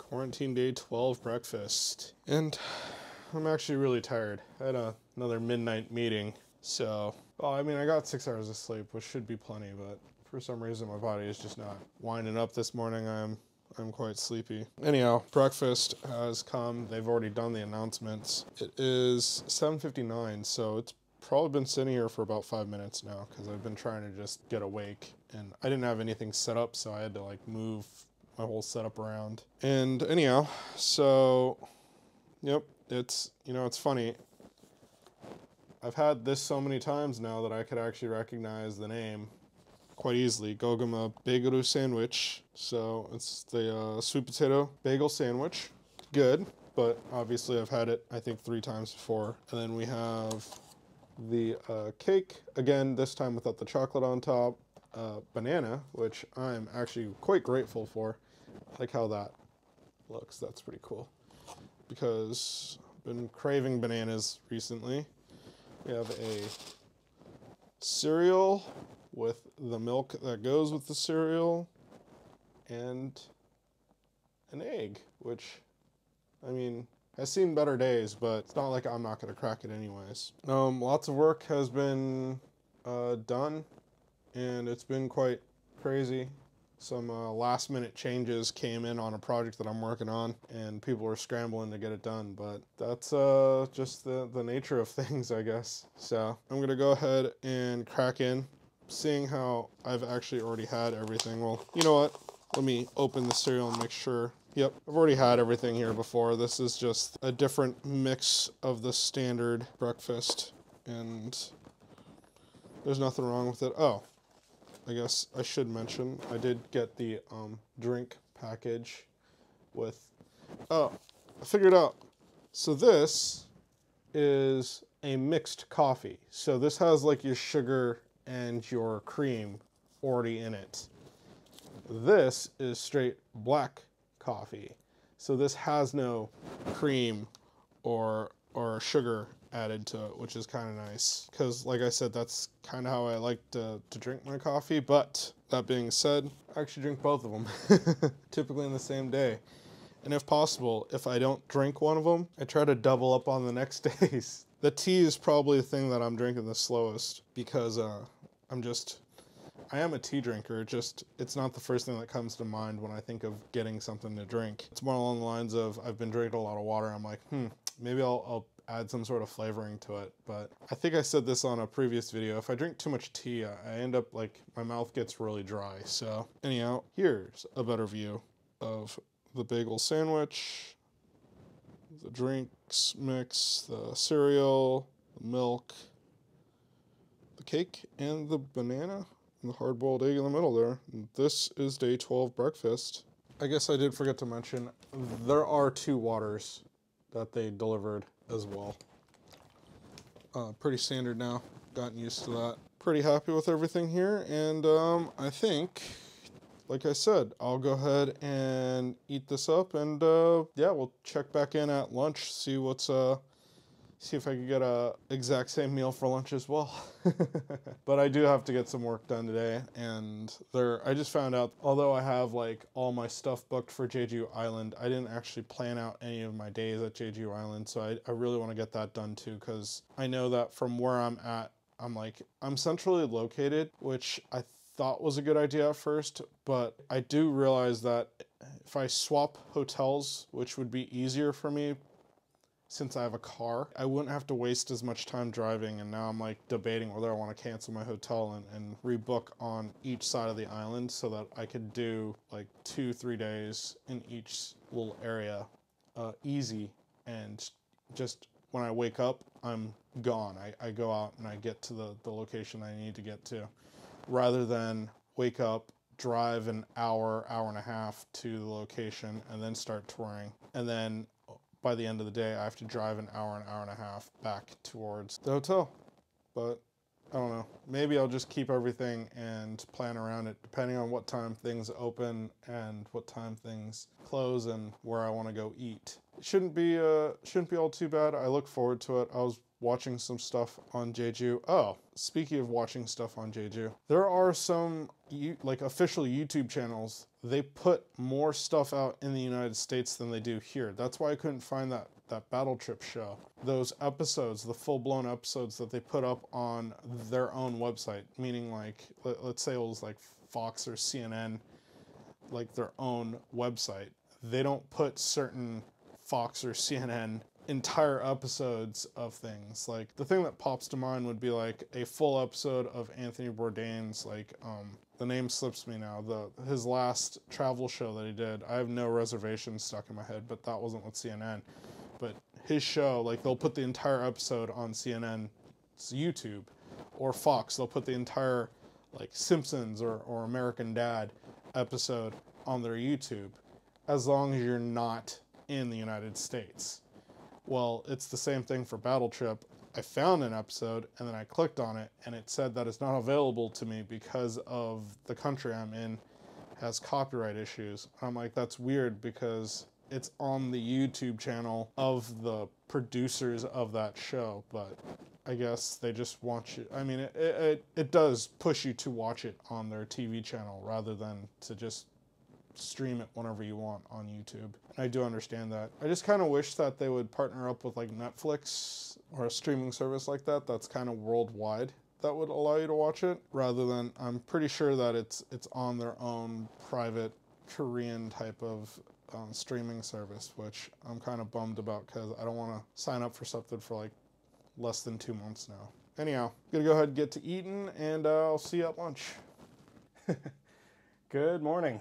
Quarantine day 12 breakfast. And I'm actually really tired. I had another midnight meeting. So, well, I mean, I got 6 hours of sleep, which should be plenty, but for some reason my body is just not winding up this morning. I'm quite sleepy. Anyhow, breakfast has come. They've already done the announcements. It is 7:59, so it's probably been sitting here for about 5 minutes now because I've been trying to just get awake, and I didn't have anything set up, so I had to like move my whole setup around. And anyhow, so yep, it's, you know, it's funny. I've had this so many times now that I could actually recognize the name quite easily. Gogama bagel sandwich. So it's the sweet potato bagel sandwich. Good, but obviously I've had it I think 3 times before. And then we have the cake, again this time without the chocolate on top. Banana, which I'm actually quite grateful for. I like how that looks. That's pretty cool because I've been craving bananas recently. We have a cereal with the milk that goes with the cereal, and an egg, which, I mean, has seen better days, but it's not like I'm not going to crack it anyways. Lots of work has been done, and it's been quite crazy. Some last minute changes came in on a project that I'm working on, and people are scrambling to get it done, but that's just the nature of things, I guess. So I'm going to go ahead and crack in. Seeing how I've actually already had everything, well, you know what? Let me open the cereal and make sure. Yep, I've already had everything here before. This is just a different mix of the standard breakfast, and there's nothing wrong with it. Oh, I guess I should mention, I did get the drink package with, oh, I figured out. So this is a mixed coffee. So this has like your sugar and your cream already in it. This is straight black coffee. So this has no cream or sugar added to it, which is kind of nice. Because like I said, that's kind of how I like to drink my coffee. But that being said, I actually drink both of them, typically in the same day. And if possible, if I don't drink one of them, I try to double up on the next days. The tea is probably the thing that I'm drinking the slowest because I am a tea drinker. It's not the first thing that comes to mind when I think of getting something to drink. It's more along the lines of I've been drinking a lot of water. I'm like, maybe I'll add some sort of flavoring to it. But I think I said this on a previous video. If I drink too much tea, I end up like my mouth gets really dry. So anyhow, here's a better view of the bagel sandwich, the drinks mix, the cereal, the milk, the cake, and the banana, and the hard-boiled egg in the middle there. And this is day 12 breakfast. I guess I did forget to mention, there are 2 waters that they delivered as well. Pretty standard now, gotten used to that. Pretty happy with everything here, and I think, like I said, I'll go ahead and eat this up, and yeah, we'll check back in at lunch, see if I can get a exact same meal for lunch as well. But I do have to get some work done today, and I just found out, although I have like all my stuff booked for Jeju Island, I didn't actually plan out any of my days at Jeju Island, so I really want to get that done too, because I know that from where I'm at, I'm centrally located, which I thought was a good idea at first, but I do realize that if I swap hotels, which would be easier for me since I have a car, I wouldn't have to waste as much time driving, and now I'm like debating whether I want to cancel my hotel and rebook on each side of the island so that I could do like 2-3 days in each little area easy, and just when I wake up, I'm gone. I go out and I get to the location I need to get to, rather than wake up, drive an hour and a half to the location, and then start touring. And then by the end of the day, I have to drive an hour and a half back towards the hotel. But I don't know. Maybe I'll just keep everything and plan around it, depending on what time things open and what time things close and where I want to go eat. It shouldn't be all too bad. I look forward to it. I was watching some stuff on Jeju. Oh, speaking of watching stuff on Jeju, there are some like official YouTube channels they put more stuff out in the United States than they do here. That's why I couldn't find that Battle Trip show. Those episodes, the full-blown episodes that they put up on their own website, meaning like, let's say it was like Fox or CNN, like their own website. They don't put certain Fox or CNN entire episodes of things. Like the thing that pops to mind would be like a full episode of Anthony Bourdain's, like the name slips me now, his last travel show that he did. I have no reservations stuck in my head, but that wasn't with CNN. But his show, like they'll put the entire episode on CNN's YouTube, or Fox, they'll put the entire like Simpsons or American Dad episode on their YouTube, as long as you're not in the United States. Well, it's the same thing for Battle Trip. I found an episode and then I clicked on it and it said that it's not available to me because of the country I'm in has copyright issues. I'm like, that's weird because it's on the YouTube channel of the producers of that show, but I guess they just want you. I mean, it does push you to watch it on their TV channel rather than to just stream it whenever you want on YouTube. I do understand that. I just kind of wish that they would partner up with like Netflix or a streaming service like that that's kind of worldwide that would allow you to watch it, rather than, I'm pretty sure that it's on their own private Korean type of streaming service, which I'm kind of bummed about because I don't want to sign up for something for like less than 2 months now. Anyhow, I'm gonna go ahead and get to eating, and I'll see you at lunch. Good morning.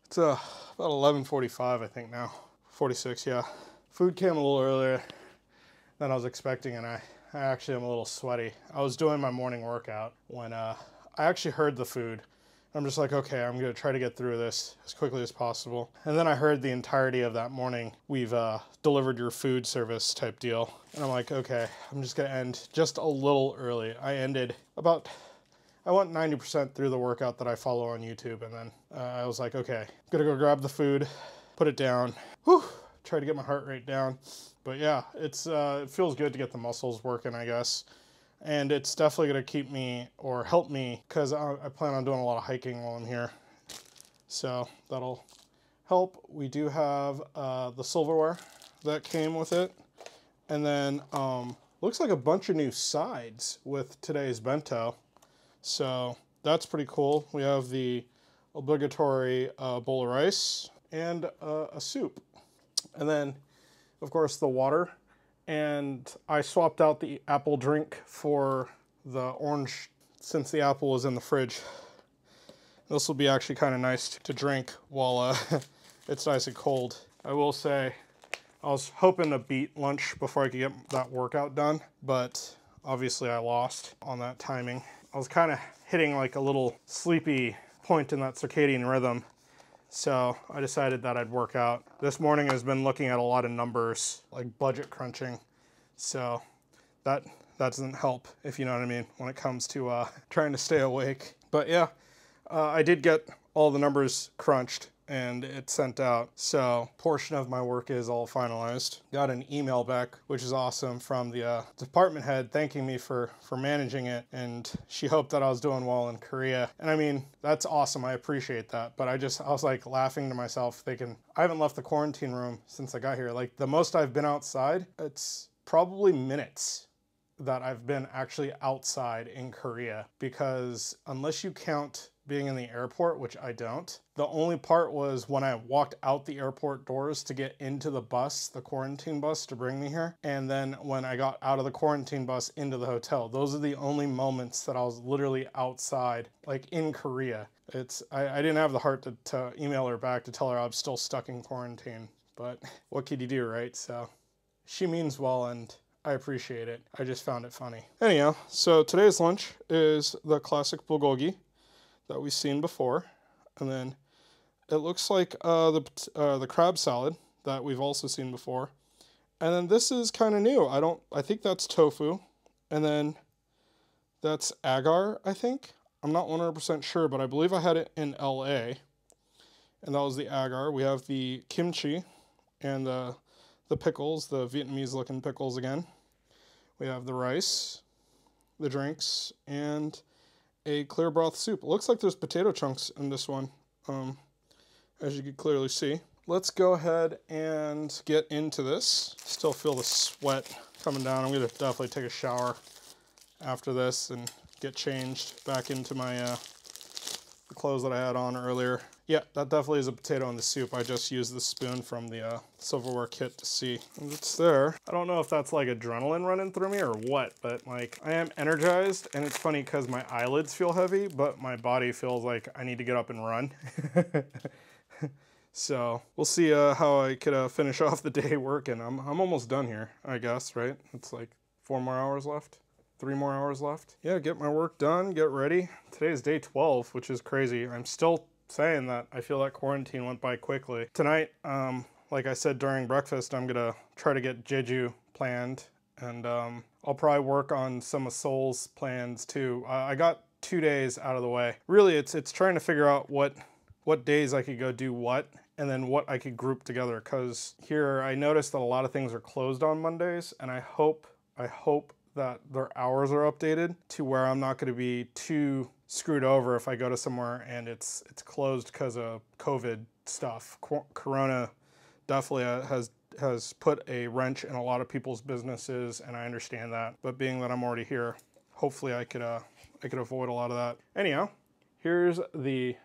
It's about 11:45, I think now. 46, yeah. Food came a little earlier than I was expecting, and I actually am a little sweaty. I was doing my morning workout when I actually heard the food. I'm just like, okay, I'm gonna try to get through this as quickly as possible. And then I heard the entirety of that morning, we've delivered your food service type deal. And I'm like, okay, I'm just gonna end just a little early. I went 90% through the workout that I follow on YouTube, and then I was like, okay, I'm gonna go grab the food, put it down, try to get my heart rate down. But yeah, it feels good to get the muscles working, I guess. And it's definitely gonna keep me, or help me, because I plan on doing a lot of hiking while I'm here. So that'll help. We do have the silverware that came with it. And then looks like a bunch of new sides with today's bento. So that's pretty cool. We have the obligatory bowl of rice and a soup. And then, of course, the water. And I swapped out the apple drink for the orange since the apple was in the fridge. This will be actually kind of nice to drink while it's nice and cold. I will say, I was hoping to beat lunch before I could get that workout done, but obviously I lost on that timing. I was kind of hitting like a little sleepy point in that circadian rhythm, so I decided that I'd work out. This morning has been looking at a lot of numbers, like budget crunching, so that doesn't help, if you know what I mean, when it comes to trying to stay awake. But yeah, I did get all the numbers crunched and it's sent out. So portion of my work is all finalized. Got an email back, which is awesome, from the department head thanking me for managing it. And she hoped that I was doing well in Korea. And I mean, that's awesome. I appreciate that. But I was like laughing to myself thinking, I haven't left the quarantine room since I got here. Like the most I've been outside, it's probably minutes that I've been actually outside in Korea, because unless you count being in the airport, which I don't, the only part was when I walked out the airport doors to get into the bus, the quarantine bus to bring me here, and then when I got out of the quarantine bus into the hotel. Those are the only moments that I was literally outside, like in Korea. I didn't have the heart to email her back to tell her I'm still stuck in quarantine, but what could you do, right? So she means well, and I appreciate it. I just found it funny. Anyhow, so today's lunch is the classic bulgogi that we've seen before, and then it looks like the crab salad that we've also seen before, and then this is kind of new. I think that's tofu, and then that's agar, I think. I'm not 100% sure, but I believe I had it in LA, and that was the agar. We have the kimchi and the pickles, the Vietnamese looking pickles again. We have the rice, the drinks, and a clear broth soup. It looks like there's potato chunks in this one. as you can clearly see. Let's go ahead and get into this. Still feel the sweat coming down. I'm gonna definitely take a shower after this and get changed back into my the clothes that I had on earlier. Yeah, that definitely is a potato in the soup. I just used the spoon from the silverware kit to see. And it's there. I don't know if that's like adrenaline running through me or what, but like I am energized, and it's funny because my eyelids feel heavy, but my body feels like I need to get up and run. So we'll see how I could finish off the day working. I'm almost done here, I guess, right? It's like 4 more hours left. 3 more hours left. Yeah, get my work done, get ready. Today is day 12, which is crazy. I'm still saying that I feel like quarantine went by quickly. Tonight, like I said during breakfast, I'm gonna try to get Jeju planned, and I'll probably work on some of Seoul's plans too. I got 2 days out of the way. Really, it's trying to figure out what days I could go do what, and then what I could group together, because here I noticed that a lot of things are closed on Mondays, and I hope that their hours are updated to where I'm not going to be too screwed over if I go to somewhere and it's closed because of COVID stuff. Corona definitely has put a wrench in a lot of people's businesses, and I understand that. But being that I'm already here, hopefully I could avoid a lot of that. Anyhow, here's the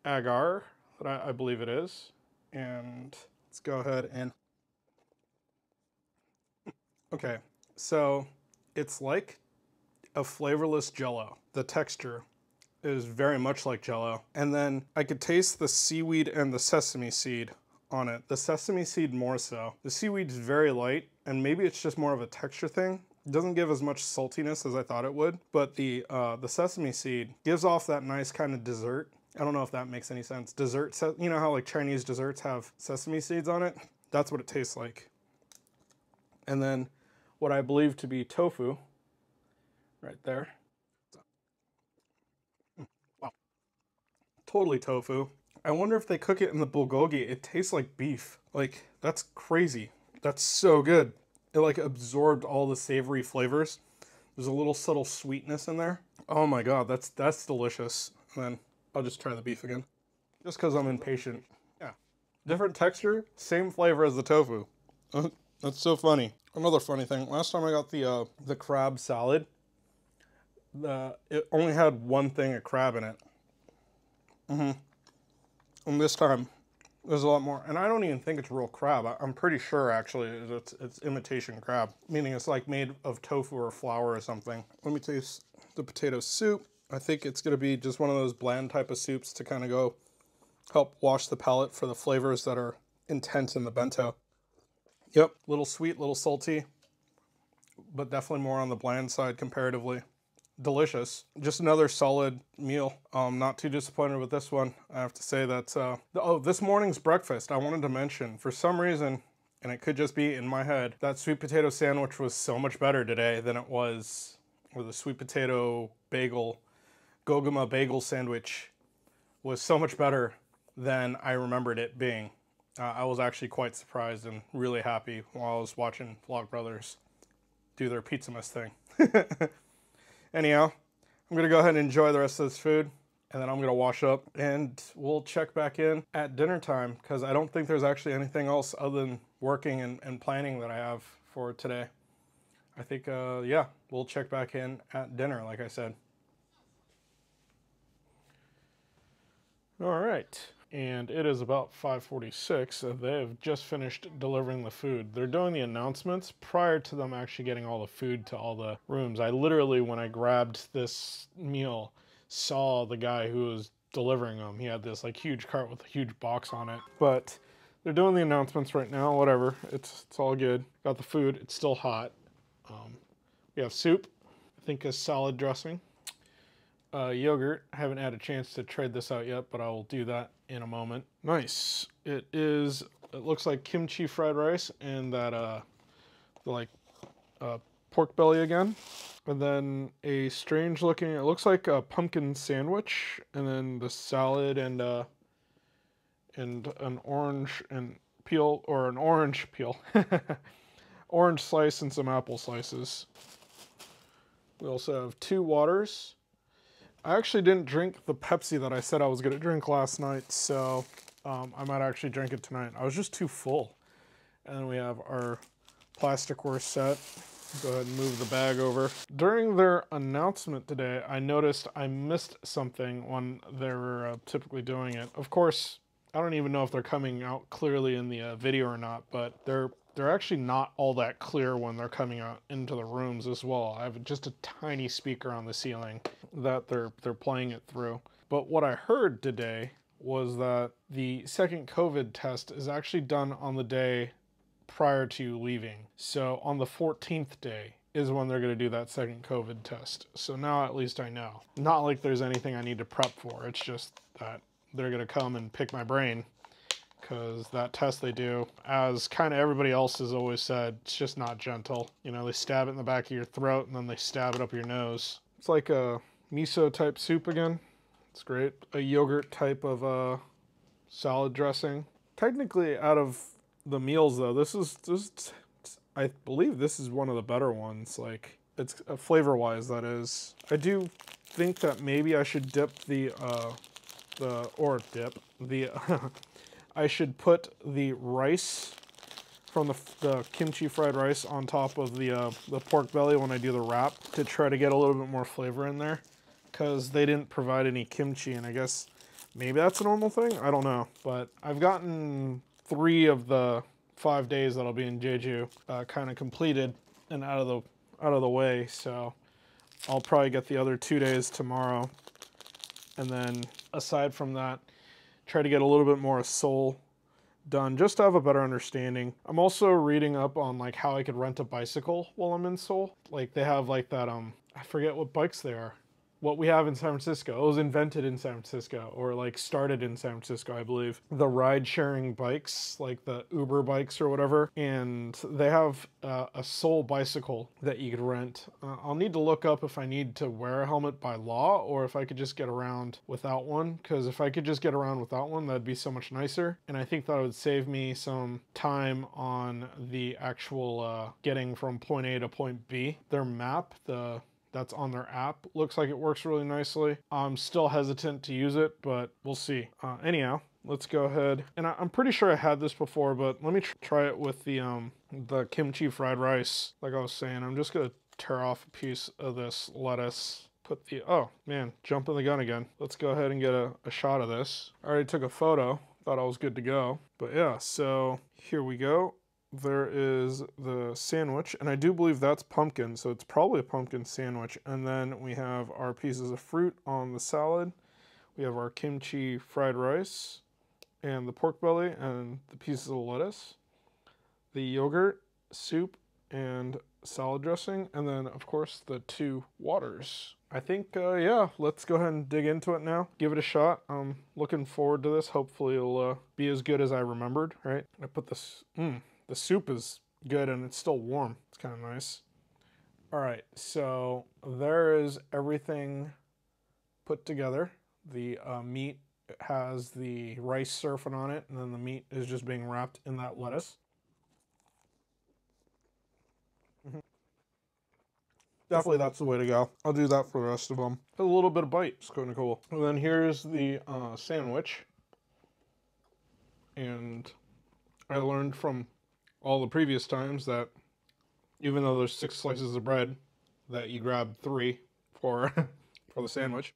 agar that I believe it is, and let's go ahead and okay. So it's like a flavorless Jello. The texture is very much like Jello. And then I could taste the seaweed and the sesame seed on it. The sesame seed more so. The seaweed's very light, and maybe it's just more of a texture thing. It doesn't give as much saltiness as I thought it would, but the sesame seed gives off that nice kind of dessert. I don't know if that makes any sense. Dessert, you know how like Chinese desserts have sesame seeds on it? That's what it tastes like. And then what I believe to be tofu, right there. Wow, totally tofu. I wonder if they cook it in the bulgogi, it tastes like beef. Like, that's crazy. That's so good. It like absorbed all the savory flavors. There's a little subtle sweetness in there. Oh my god, that's delicious. And then I'll just try the beef again. Just because I'm impatient. Yeah. Different texture, same flavor as the tofu. That's so funny. Another funny thing, last time I got the crab salad, it only had one thing of crab in it. And this time, there's a lot more. And I don't even think it's real crab. I'm pretty sure, actually, it's imitation crab. Meaning it's like made of tofu or flour or something. Let me taste the potato soup. I think it's going to be just one of those bland type of soups to kind of go help wash the palate for the flavors that are intense in the bento. Yep, little sweet, little salty, but definitely more on the bland side comparatively. Delicious. Just another solid meal. Not too disappointed with this one. I have to say that, oh, this morning's breakfast, I wanted to mention, for some reason, and it could just be in my head, that sweet potato sandwich was so much better today than it was, or the sweet potato bagel, Goguma bagel sandwich was so much better than I remembered it being. I was actually quite surprised and really happy while I was watching Vlogbrothers do their Pizzamas thing. Anyhow, I'm going to go ahead and enjoy the rest of this food, and then I'm going to wash up, and we'll check back in at dinner time, because I don't think there's actually anything else other than working and planning that I have for today. I think, yeah, we'll check back in at dinner, like I said. All right. And it is about 5:46. They have just finished delivering the food. They're doing the announcements prior to them actually getting all the food to all the rooms. I literally, when I grabbed this meal, saw the guy who was delivering them. He had this like huge cart with a huge box on it. But they're doing the announcements right now. Whatever. It's all good. Got the food. It's still hot. We have soup. I think a salad dressing. Yogurt. I haven't had a chance to trade this out yet, but I will do that in a moment. Nice. It looks like kimchi fried rice and that pork belly again. And then a strange looking, it looks like a pumpkin sandwich, and then the salad and an orange and peel, or an orange peel. Orange slice and some apple slices. We also have 2 waters. I actually didn't drink the Pepsi that I said I was gonna drink last night, so I might actually drink it tonight. I was just too full. And then we have our plasticware set. Go ahead and move the bag over. During their announcement today, I noticed I missed something when they were typically doing it. Of course, I don't even know if they're coming out clearly in the video or not, but they're actually not all that clear when they're coming out into the rooms as well. I have just a tiny speaker on the ceiling that they're playing it through. But what I heard today was that the second COVID test is actually done on the day prior to leaving. So on the 14th day is when they're going to do that second COVID test. So now at least I know. Not like there's anything I need to prep for. It's just that they're going to come and pick my brain, because that test they do, as kind of everybody else has always said, it's just not gentle. You know, they stab it in the back of your throat and then they stab it up your nose. It's like a miso type soup again. It's great. A yogurt type of salad dressing. Technically, out of the meals though, this I believe this is one of the better ones. Like, it's flavor wise, that is. I do think that maybe I should dip I should put the rice from the kimchi fried rice on top of the pork belly when I do the wrap, to try to get a little bit more flavor in there, because they didn't provide any kimchi, and I guess maybe that's a normal thing. I don't know, but I've gotten 3 of the 5 days that I'll be in Jeju kind of completed and out of the way, so I'll probably get the other 2 days tomorrow, and then aside from that, try to get a little bit more Seoul done, just to have a better understanding. I'm also reading up on like how I could rent a bicycle while I'm in Seoul. Like, they have like that I forget what bikes they are. What we have in San Francisco. It was invented in San Francisco, or like started in San Francisco, I believe. The ride-sharing bikes, like the Uber bikes or whatever, and they have a Seoul bicycle that you could rent. I'll need to look up if I need to wear a helmet by law, or if I could just get around without one, because if I could just get around without one, that'd be so much nicer, and I think that would save me some time on the actual getting from point A to point B. Their map, that's on their app, looks like it works really nicely. I'm still hesitant to use it, but we'll see. Anyhow, let's go ahead. And I'm pretty sure I had this before, but let me try it with the kimchi fried rice. Like I was saying, I'm just gonna tear off a piece of this lettuce. Oh man, jumping the gun again. Let's go ahead and get a shot of this. I already took a photo, thought I was good to go. But yeah, so here we go. There is the sandwich, and I do believe that's pumpkin, so it's probably a pumpkin sandwich. And then we have our pieces of fruit on the salad. We have our kimchi fried rice, and the pork belly, and the pieces of lettuce, the yogurt, soup, and salad dressing, and then, of course, the 2 waters. I think, yeah, let's go ahead and dig into it now. Give it a shot. I'm looking forward to this. Hopefully it'll be as good as I remembered, right? I put this... The soup is good and it's still warm. It's kind of nice. All right, so there is everything put together. The meat has the rice surfing on it, and then the meat is just being wrapped in that lettuce. Definitely that's the way to go. I'll do that for the rest of them. A little bit of bite. It's kind of cool. And then here's the sandwich. And I learned from all the previous times that even though there's 6 slices of bread, that you grab 3 for for the sandwich.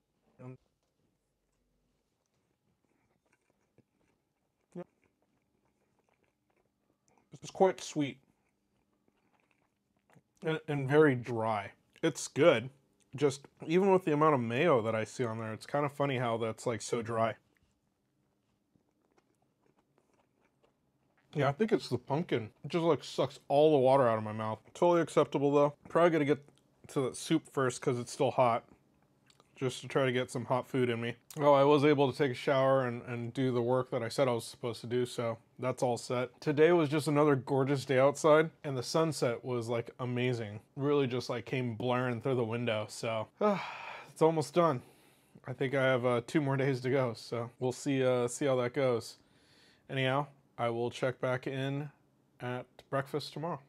It's quite sweet and very dry. It's good. Just even with the amount of mayo that I see on there, it's kind of funny how that's like so dry. Yeah, I think it's the pumpkin. It just like sucks all the water out of my mouth. Totally acceptable though. Probably gonna get to the soup first because it's still hot, just to try to get some hot food in me. Oh, I was able to take a shower and do the work that I said I was supposed to do, so that's all set. Today was just another gorgeous day outside, and the sunset was like amazing. Really just like came blaring through the window, so it's almost done. I think I have 2 more days to go, so we'll see how that goes. Anyhow, I will check back in at breakfast tomorrow.